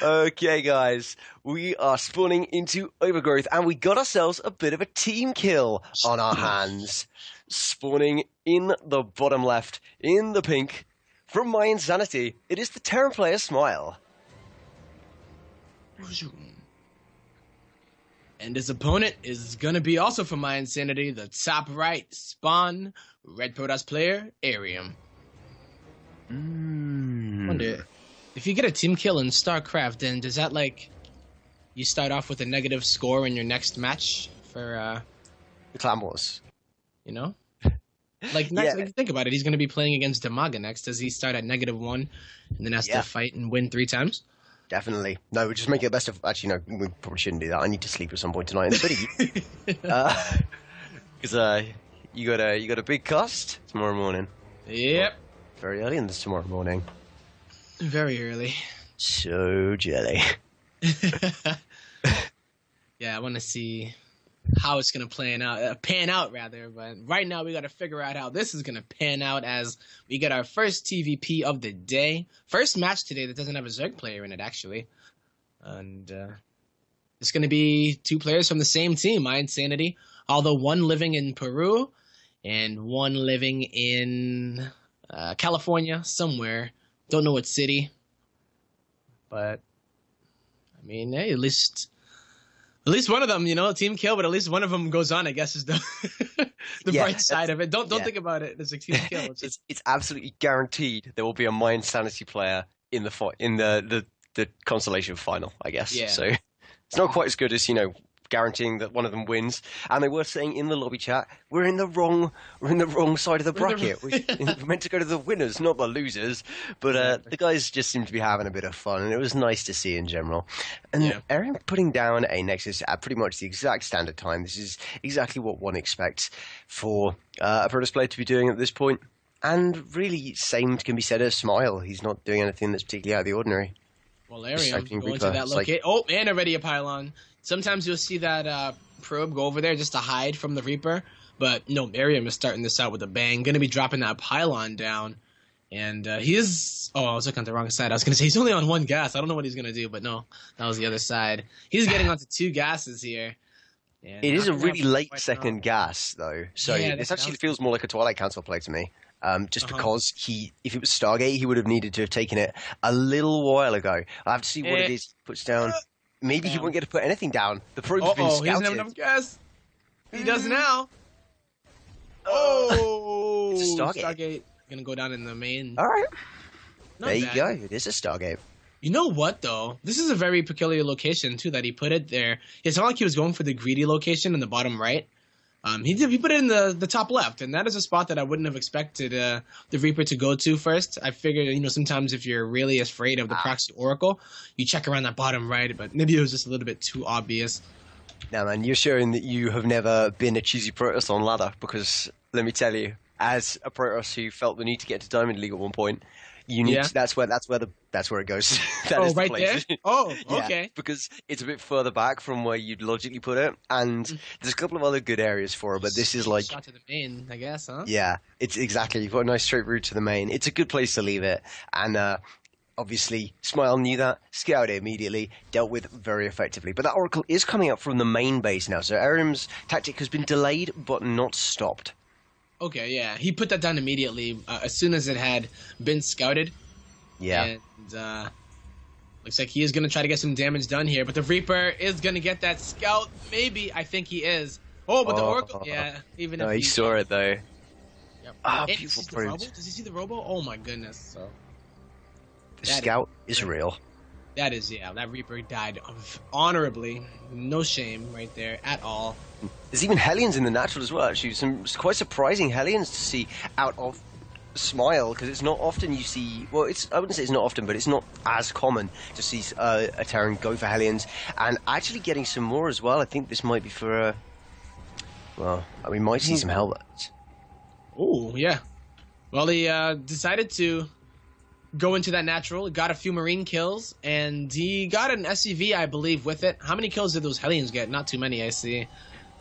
Okay, guys, we are spawning into Overgrowth, and we got ourselves a bit of a team kill on our hands. Spawning in the bottom left, in the pink, from my insanity, it is the Terran player Smile. And his opponent is going to be also from my insanity, the top right spawn Red Protoss player, Arium. Wonder, if you get a team kill in StarCraft, then does that, like, you start off with a negative score in your next match for, The Clan Wars. you know? Like, next, like, think about it, he's going to be playing against Demaga next. Does he start at -1 and then has to fight and win 3 times? Definitely. No, we just make it the best of... Actually, no, we probably shouldn't do that. I need to sleep at some point tonight. Instead of you. Because you got a big cast tomorrow morning. Yep. Very early in this tomorrow morning. Very early. So jelly. Yeah, I want to see how it's going to pan out rather. But right now we got to figure out how this is going to pan out as we get our first TVP of the day. First match today that doesn't have a Zerg player in it, actually. And it's going to be 2 players from the same team, my insanity. Although one living in Peru and one living in California somewhere. Don't know what city. But, I mean, hey, at least one of them, team kill, but at least one of them goes on, I guess, is the bright side of it. Don't think about it as a team kill. It's absolutely guaranteed there will be a My Insanity player in the consolation final, I guess. Yeah. So it's not quite as good as, guaranteeing that one of them wins. And they were saying in the lobby chat, we're in the wrong side of the bracket. We're meant to go to the winners, not the losers. But the guys just seem to be having a bit of fun, and it was nice to see in general. And Arium putting down a Nexus at pretty much the exact standard time. This is exactly what one expects for a Protoss player to be doing at this point. And really, same can be said of Smile. He's not doing anything that's particularly out of the ordinary. Well, Arium going to that location. And already a pylon. Sometimes you'll see that probe go over there just to hide from the Reaper. But no, Arium is starting this out with a bang. Going to be dropping that pylon down. And he is... Oh, I was looking at the wrong side. I was going to say he's only on 1 gas. I don't know what he's going to do, but no. That was the other side. He's getting onto 2 gases here. And it is a really late second gas, though. So this actually feels more like a Twilight Council play to me. Just because if it was Stargate, he would have needed to have taken it a little while ago. I have to see what it is he puts down. Maybe he won't get to put anything down. The probe's been scouted. He doesn't have enough gas. He does now. Oh, it's a Stargate. Stargate gonna go down in the main. All right. There you go. It is a Stargate. You know what, though? This is a very peculiar location, too, that he put it there. It's not like he was going for the greedy location in the bottom right. He put it in the top left, and that is a spot that I wouldn't have expected the Reaper to go to first. I figured, sometimes if you're really afraid of the proxy oracle, you check around that bottom right, but maybe it was just a little bit too obvious. Now, man, you're showing that you have never been a cheesy Protoss on ladder, because let me tell you, as a Protoss who felt the need to get to Diamond League at one point, you need to, that's where it goes. That is right the place. There? Oh, yeah, okay. Because it's a bit further back from where you'd logically put it, and there's a couple of other good areas for it, but this is like... Shot to the main, I guess, huh? Yeah, it's exactly. You've got a nice straight route to the main. It's a good place to leave it, and obviously Smile knew that, scouted it immediately, dealt with very effectively. But that Oracle is coming up from the main base now, so Arium's tactic has been delayed, but not stopped. Okay, yeah. He put that down immediately as soon as it had been scouted. Yeah. And looks like he is going to try to get some damage done here, but the Reaper is going to get that scout. Maybe. I think he is. Oh, but the Oracle... Yeah, even if he saw it, though. Yep. Ah, beautiful proof. Does he see the robo? Oh, my goodness. So the scout is real. That is, yeah. That Reaper died honorably. No shame right there at all. There's even Hellions in the natural as well, actually. Some quite surprising Hellions to see out of Smile, because it's not often you see... Well, I wouldn't say it's not often, but it's not as common to see a Terran go for Hellions. And actually getting some more as well. I think this might be for we might see some Helmets. Oh, yeah. Well, he decided to go into that natural, got a few Marine kills, and he got an SCV, I believe, with it. How many kills did those Hellions get? Not too many, I see.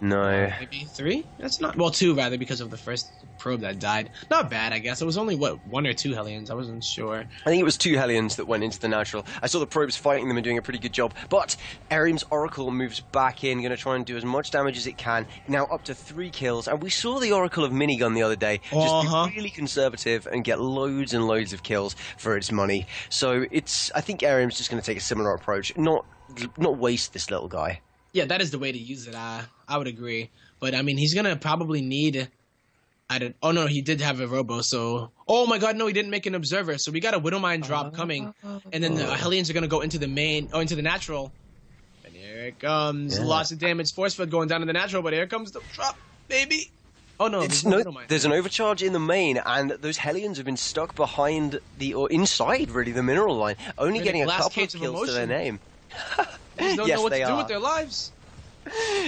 No. Maybe 3? That's not... Well, 2, rather, because of the first probe that died. Not bad, I guess. It was only, what, 1 or 2 Hellions? I wasn't sure. I think it was 2 Hellions that went into the natural. I saw the probes fighting them and doing a pretty good job. But Arium's Oracle moves back in, going to try and do as much damage as it can. Now up to 3 kills. And we saw the Oracle of Minigun the other day. Just be really conservative and get loads and loads of kills for its money. So I think Arium's just going to take a similar approach. Not waste this little guy. Yeah, that is the way to use it. I would agree. But, I mean, he's going to probably need... Oh, no, he did have a Robo, so... Oh, my God, no, he didn't make an Observer. So we got a Widowmine drop coming. And then the Hellions are going to go into the main... Oh, into the natural. And here it comes. Yeah. Lots of damage. Force Field going down to the natural, but here comes the drop, baby. Oh, no. There's an overcharge in the main, and those Hellions have been stuck behind or inside, really, the mineral line. Only getting a couple of kills to their name. They don't know what to do with their lives.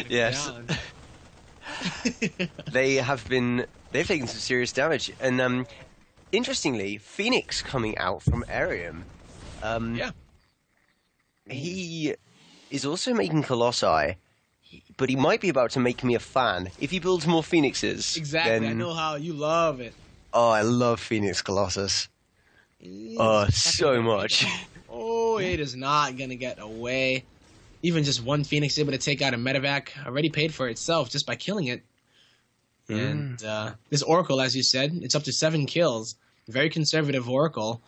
Yes. They've taken some serious damage. And interestingly, Phoenix coming out from Arium. He is also making Colossi, but he might be about to make me a fan. If he builds more Phoenixes. Exactly, then... I know how you love it. Oh, I love Phoenix Colossus. So much. Oh, it is not going to get away. Even just one Phoenix able to take out a medevac already paid for itself just by killing it. And this Oracle, as you said, it's up to 7 kills. Very conservative Oracle.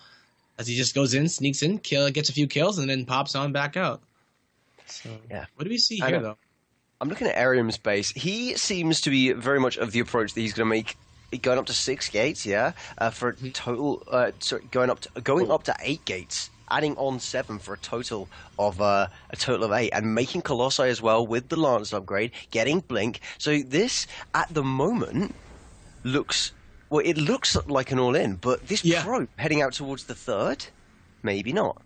As he just goes in, sneaks in, gets a few kills, and then pops on back out. So, yeah. What do we see here, though? I'm looking at Arium's base. He seems to be very much of the approach that he's going to make going up to 6 gates, for a total... going up to 8 gates. Adding on 7 for a total of 8, and making Colossi as well with the Lance upgrade, getting Blink. So this, at the moment, looks like an all-in, but this probe heading out towards the 3rd, maybe not.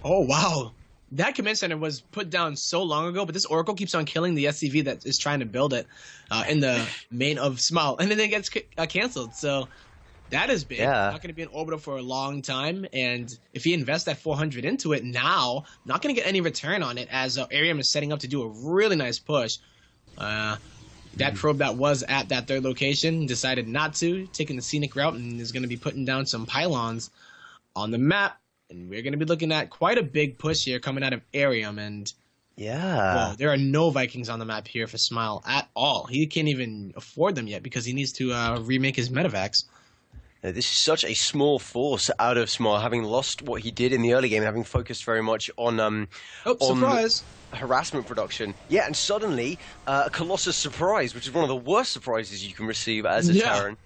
Oh, wow. That command center was put down so long ago, but this Oracle keeps on killing the SCV that is trying to build it in the main of Smile, and then it gets canceled, so... That is big. Yeah. Not going to be in orbital for a long time, and if he invests that 400 into it now, not going to get any return on it, as Arium is setting up to do a really nice push. That probe that was at that 3rd location decided not to, taking the scenic route, and is going to be putting down some pylons on the map, and we're going to be looking at quite a big push here coming out of Arium, and whoa, there are no Vikings on the map here for Smile at all. He can't even afford them yet because he needs to remake his medevacs. This is such a small force out of Smile, having lost what he did in the early game and having focused very much on surprise! Harassment production. Yeah, and suddenly a Colossus surprise, which is one of the worst surprises you can receive as a Terran.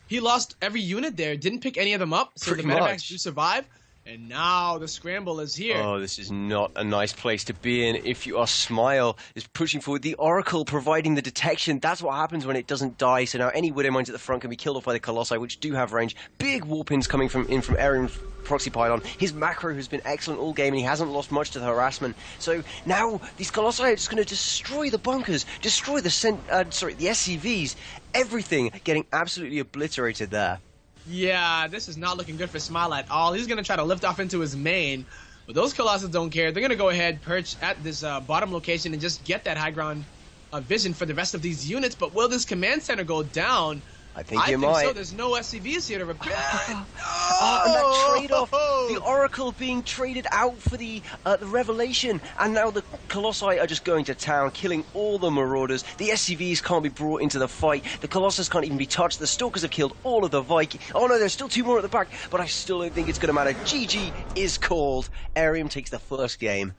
He lost every unit there, didn't pick any of them up, so the medevacs do survive. And now the scramble is here. Oh, this is not a nice place to be in if you are Smile. Is pushing forward. The Oracle providing the detection. That's what happens when it doesn't die. So now any Widow Mines at the front can be killed off by the Colossi, which do have range. Big warpins coming from Arium's proxy pylon. His macro has been excellent all game, and he hasn't lost much to the harassment. So now these Colossi are just going to destroy the bunkers, destroy the SCVs, everything getting absolutely obliterated there. Yeah, this is not looking good for Smile at all. He's going to try to lift off into his main, but those Colossus don't care. They're going to go ahead, perch at this bottom location and just get that high ground vision for the rest of these units. But will this command center go down? I think it might. So. There's no SCVs here to repair. And that trade-off, the Oracle being traded out for the Revelation, and now the Colossi are just going to town, killing all the Marauders. The SCVs can't be brought into the fight. The Colossus can't even be touched. The Stalkers have killed all of the Vikings. Oh no, there's still 2 more at the back, but I still don't think it's going to matter. GG is called. Arium takes the first game.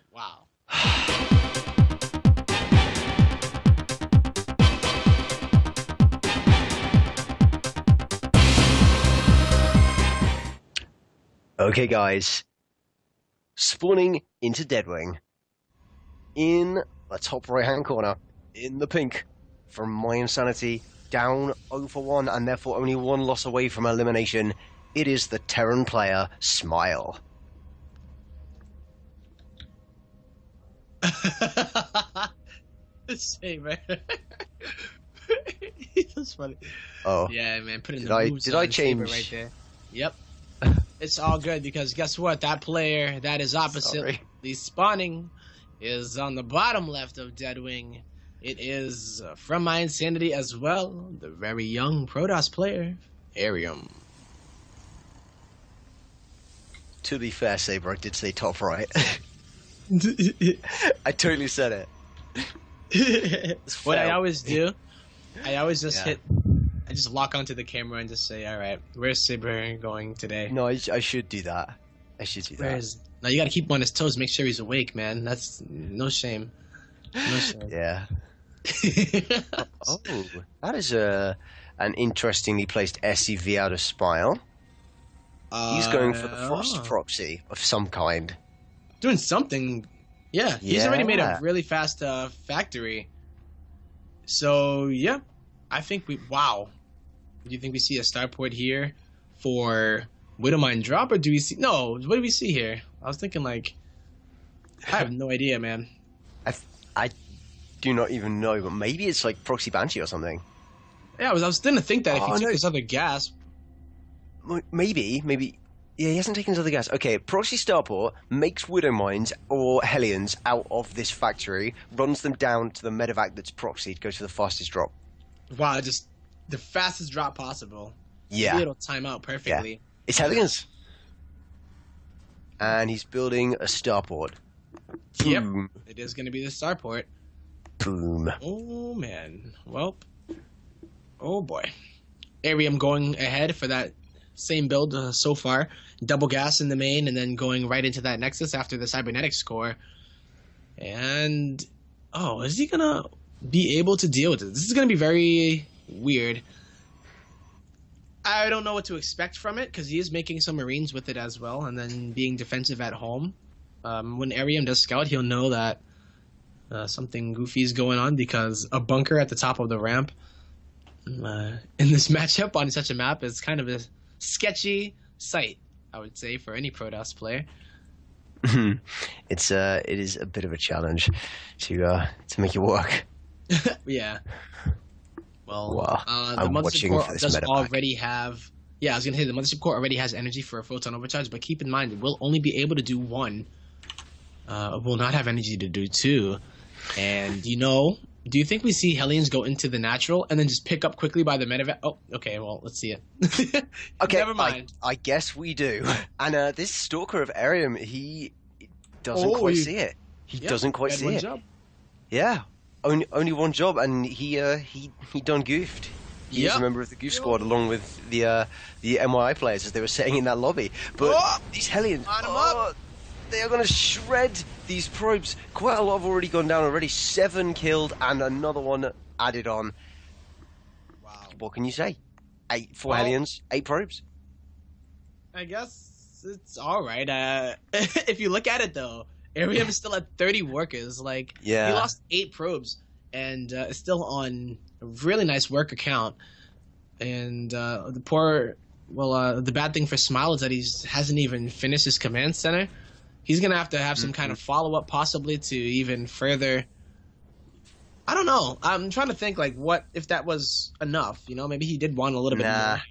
Wow. Okay, guys. Spawning into Deadwing. In the top right-hand corner, in the pink, from My Insanity, down 0-1, and therefore only 1 loss away from elimination, it is the Terran player, Smile. Same, man. That's funny. Oh. Yeah, man, put in did the moves Did I change? right there. Yep. It's all good because guess what? That player that is opposite the spawning is on the bottom left of Deadwing. It is from My Insanity as well, the very young Protoss player, Arium. To be fair, Saber, I did say top right. I totally said it. What I always do, I always just I just lock onto the camera and just say, all right, where's Saber going today? No, I should do that. I should do that. Now you gotta keep him on his toes, make sure he's awake, man. That's no shame. No shame. Yeah. Oh, that is an interestingly placed SCV out of Spile. He's going for the Frost proxy of some kind. Doing something. Yeah, he's already made a really fast factory. So, yeah, I think wow. Do you think we see a starport here for Widowmine drop, or do we see... No, what do we see here? I was thinking, like... I have no idea, man. I do not even know, but maybe it's like Proxy Banshee or something. Yeah, I was going to think that if he took his other gas... Maybe. Yeah, he hasn't taken his other gas. Okay, Proxy Starport makes Widow Mines or Hellions out of this factory, runs them down to the medevac that's proxied, goes for the fastest drop. Wow, just the fastest drop possible. Yeah. Maybe it'll time out perfectly. Yeah. It's Hellions. And he's building a starport. Yep, it is going to be the starport. Boom. Oh, man. Well, oh, boy. Arium going ahead for that same build so far. Double gas in the main and then going right into that Nexus after the Cybernetics core. And, is he going to be able to deal with it? This is going to be very weird. I don't know what to expect from it because he is making some Marines with it as well and then being defensive at home. When Arium does scout, he'll know that something goofy is going on because a bunker at the top of the ramp in this matchup on such a map is kind of a sketchy sight, I would say, for any Protoss player. It is a bit of a challenge to make it work. Yeah. Well, wow. the Mothership Core does already have... Yeah, I was going to say the Mothership Core already has energy for a photon overcharge, but keep in mind, it will only be able to do one. It will not have energy to do two. And, do you think we see Hellions go into the natural and then just pick up quickly by the medevac? Oh, okay, well, let's see it. Okay, never mind. I guess we do. And this Stalker of Arium, he doesn't quite see it. He doesn't quite see it. Job. Yeah. Only one job, and he done goofed. He was a member of the goof squad along with the MYI players as they were sitting in that lobby. But these Hellions, they are going to shred these probes. Quite a lot have already gone down already. 7 killed and another one added on. Wow. What can you say? 4 Hellions, 8 probes. I guess it's all right. If you look at it, though, Arium is still at 30 workers. He lost 8 probes and is still on a really nice worker count. And the bad thing for Smile is that he hasn't even finished his command center. He's going to have some kind of follow-up possibly to even further... I don't know. I'm trying to think, what if that was enough? Maybe he did want a little bit more.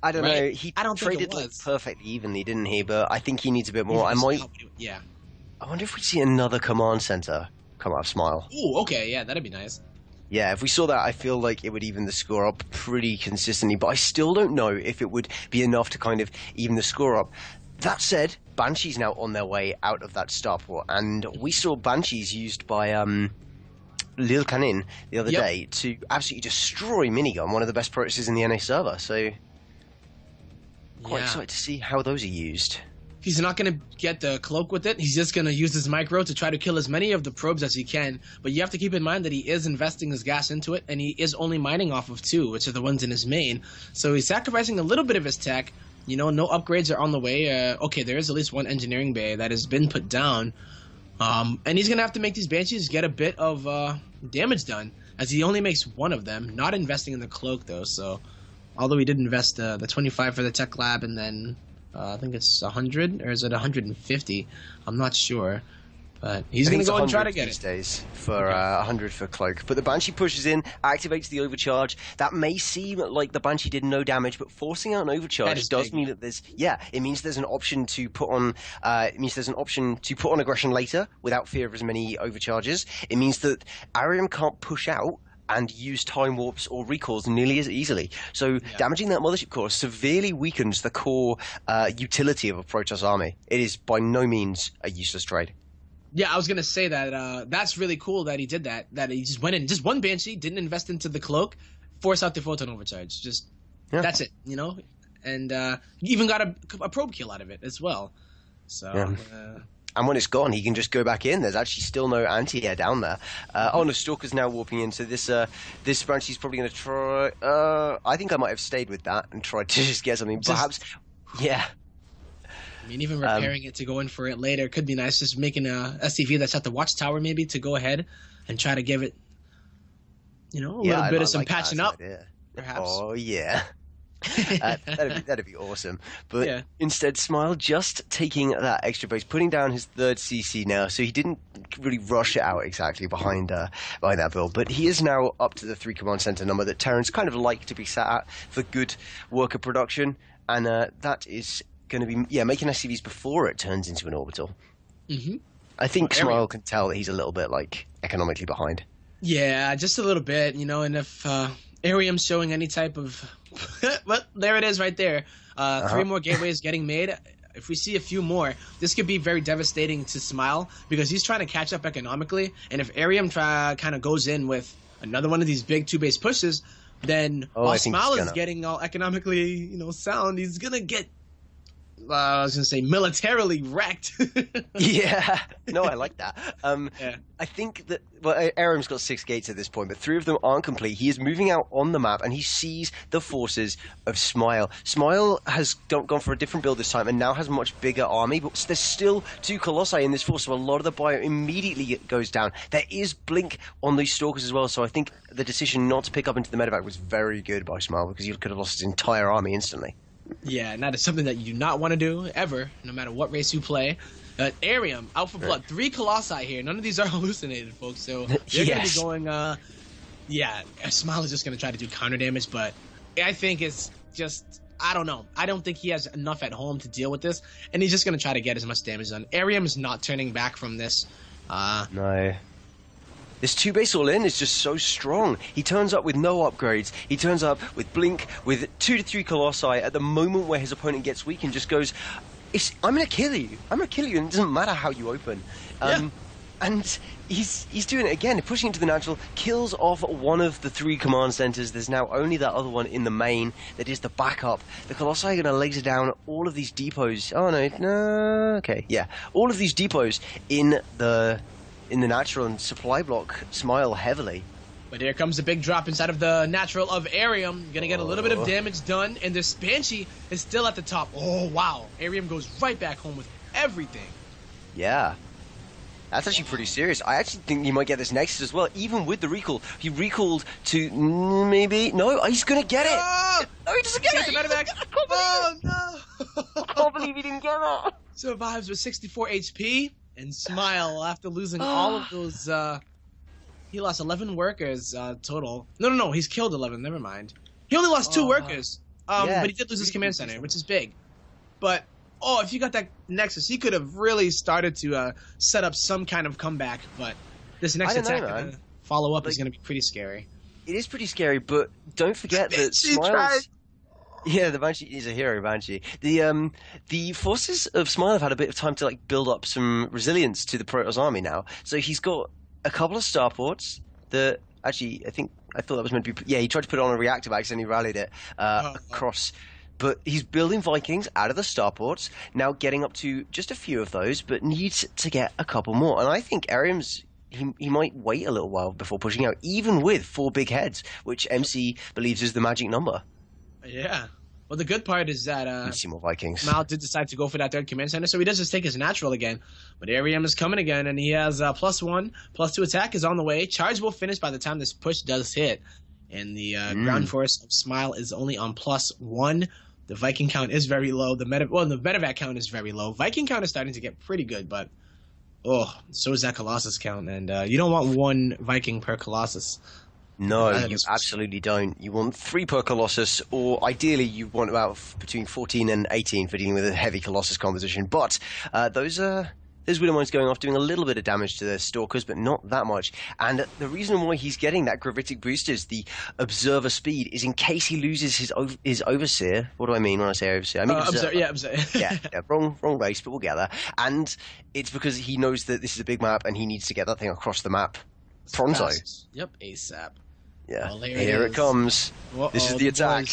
I don't know. He traded perfectly evenly, didn't he? But I think he needs a bit more. I wonder if we'd see another command center come out of Smile. Ooh, okay. Yeah, that'd be nice. Yeah, if we saw that, I feel like it would even the score up pretty consistently. But I still don't know if it would be enough to kind of even the score up. That said, Banshee's now on their way out of that starport, and we saw Banshees used by Lil Canin the other day to absolutely destroy Minigun, one of the best prototypes in the NA server. So, quite excited to see how those are used. He's not going to get the cloak with it. He's just going to use his micro to try to kill as many of the probes as he can. But you have to keep in mind that he is investing his gas into it, and he is only mining off of 2, which are the ones in his main. So he's sacrificing a little bit of his tech. No upgrades are on the way. Okay, there is at least one engineering bay that has been put down. And he's going to have to make these Banshees get a bit of damage done, as he only makes 1 of them. Not investing in the cloak, though. So, although he did invest the 25 for the tech lab, and then I think it's 100, or is it 150? I'm not sure. But he's going to go and try to get these it. days for 100 for Cloak. But the Banshee pushes in, activates the overcharge. That may seem like the Banshee did no damage, but forcing out an overcharge does mean that it means there's an option to put on aggression later without fear of as many overcharges. It means that Arium can't push out and use time warps or recalls nearly as easily. So damaging that Mothership core severely weakens the core utility of a Protoss army. It is by no means a useless trade. Yeah, I was going to say that that's really cool that he did that. That he just went in, just one Banshee, didn't invest into the Cloak, force out the Photon Overcharge. That's it, you know? And he even got a probe kill out of it as well. So... And when it's gone, he can just go back in. There's actually still no anti-air down there. No, Stalker's now warping in, so this Banshee's probably going to try... I think I might have stayed with that and tried to just get something. Perhaps, yeah. I mean, even repairing it to go in for it later could be nice. Just making a SCV that's at the watchtower maybe to go ahead and try to give it, a little bit of some patching up, perhaps. Oh, yeah. That'd be awesome. But instead, Smile just taking that extra base, putting down his third CC now, so he didn't really rush it out exactly behind that build. But he is now up to the 3 command center number that Terrans kind of like to be sat at for good worker production, and that is going to be making SCVs before it turns into an orbital. Mm-hmm. I think Smile can tell that he's a little bit economically behind. Yeah, just a little bit, and if Arium's showing any type of well, there it is right there. 3 more gateways getting made. If we see a few more, this could be very devastating to Smile because he's trying to catch up economically. And if Arium kind of goes in with another one of these big 2-base pushes, then while Smile is getting all economically, sound, he's gonna get. I was gonna say militarily wrecked. Yeah, no, I like that. I think that Arium's got 6 gates at this point, but 3 of them aren't complete. He is moving out on the map, and he sees the forces of Smile. Smile has gone for a different build this time, and now has a much bigger army. But there's still 2 Colossi in this force, so a lot of the bio immediately goes down. There is Blink on these Stalkers as well, so I think the decision not to pick up into the medevac was very good by Smile because he could have lost his entire army instantly. Yeah, and that is something that you do not want to do, ever, no matter what race you play. Arium, out for blood. 3 Colossi here. None of these are hallucinated, folks. So they're going to be going, Smile is just going to try to do counter damage, but I think it's just, I don't know. I don't think he has enough at home to deal with this, and he's just going to try to get as much damage done. Arium is not turning back from this. No. This 2-base all-in is just so strong. He turns up with no upgrades. He turns up with Blink, with 2 to 3 Colossi at the moment where his opponent gets weak and just goes, I'm going to kill you. I'm going to kill you, and it doesn't matter how you open. And he's doing it again, pushing into the natural, kills off one of the 3 command centers. There's now only that other one in the main that is the backup. The Colossi are going to laser down all of these depots. Oh, no, okay, yeah. All of these depots in the natural and supply block Smile heavily. But here comes the big drop inside of the natural of Arium. Gonna get a little bit of damage done, and this Banshee is still at the top. Oh, wow. Arium goes right back home with everything. Yeah. That's actually pretty serious. I actually think he might get this Nexus as well, even with the recall. He recalled to maybe... No, he's gonna get it! No, he doesn't get it! Oh, no! I can't believe he didn't get it! Survives with 64 HP. And Smile, after losing all of those, he lost 11 workers total. No, he's killed 11, never mind. He only lost 2 workers, but he did lose his command center, which is big. But, if you got that Nexus, he could have really started to set up some kind of comeback, but this next attack follow-up is going to be pretty scary. It is pretty scary, but don't forget that Smile's... Yeah, the Banshee is a hero, Banshee. The forces of Smile have had a bit of time to build up some resilience to the Protoss army now. So he's got a couple of starports that actually I thought that was meant to be. Yeah, he tried to put it on a reactor, but accidentally rallied it across. But he's building Vikings out of the starports now, getting up to just a few of those, but needs to get a couple more. And I think Arium's. He might wait a little while before pushing out, even with 4 big heads, which MC believes is the magic number. Yeah. Well, the good part is that see more Vikings. Smile did decide to go for that 3rd command center, so he does just take his natural again. But Arium is coming again, and he has +1, +2 attack is on the way. Charge will finish by the time this push does hit. And the ground force of Smile is only on +1. The Viking count is very low. The medevac count is very low. Viking count is starting to get pretty good, but Oh, so is that Colossus count, and you don't want one Viking per Colossus. No, you absolutely don't. You want 3 per Colossus, or ideally you want about between 14 and 18 for dealing with a heavy Colossus composition. But those Widowmines going off doing a little bit of damage to their Stalkers, but not that much. And the reason why he's getting that Gravitic Boosters, the Observer Speed, is in case he loses his Overseer. What do I mean when I say Overseer? I mean Observer. Observer. yeah, wrong base, but we'll get there. And it's because he knows that this is a big map and he needs to get that thing across the map pronto. Yep, ASAP. Yeah, well, here it comes. This is the attack.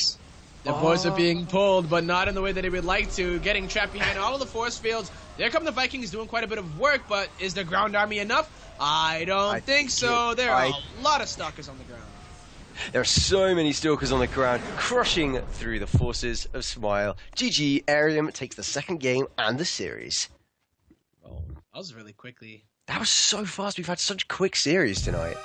The boys are being pulled, but not in the way that they would like to. Getting trapped behind all of the force fields. There come the Vikings doing quite a bit of work, but is the ground army enough? I don't think so. There are a lot of stalkers on the ground. There are so many stalkers on the ground, crushing through the forces of Smile. GG, Arium takes the second game and the series. Oh, that was really quickly. That was so fast. We've had such quick series tonight.